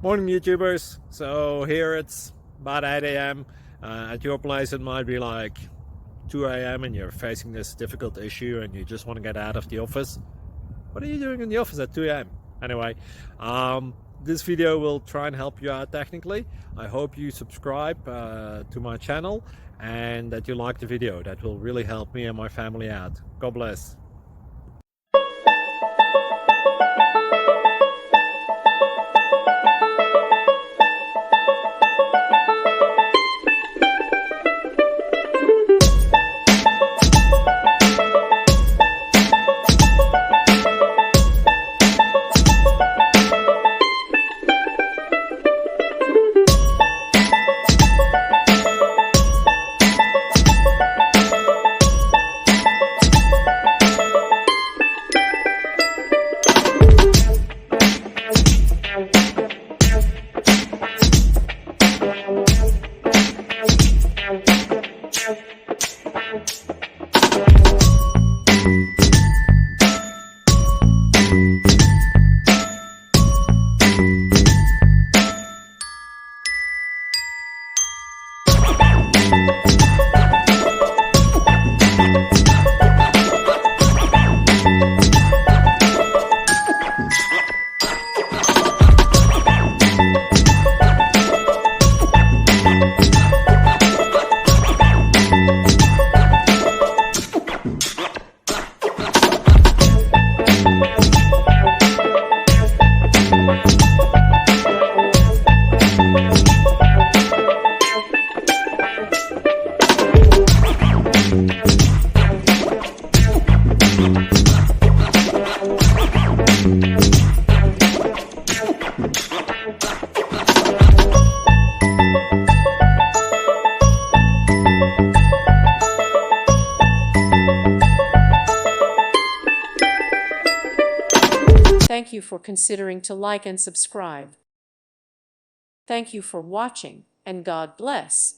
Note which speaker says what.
Speaker 1: Morning YouTubers. So here it's about 8 a.m. At your place it might be like 2 a.m. and you're facing this difficult issue and you just want to get out of the office. What are you doing in the office at 2 a.m.? Anyway, this video will try and help you out technically. I hope you subscribe to my channel and that you like the video. That will really help me and my family out. God bless.
Speaker 2: Thank you for considering to like and subscribe. Thank you for watching, and God bless.